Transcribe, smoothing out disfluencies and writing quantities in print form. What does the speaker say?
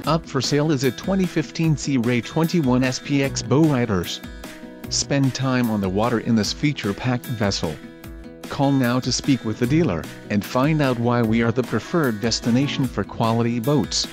Up for sale is a 2015 Sea Ray 21 SPX Bowriders. Spend time on the water in this feature-packed vessel. Call now to speak with the dealer, and find out why we are the preferred destination for quality boats.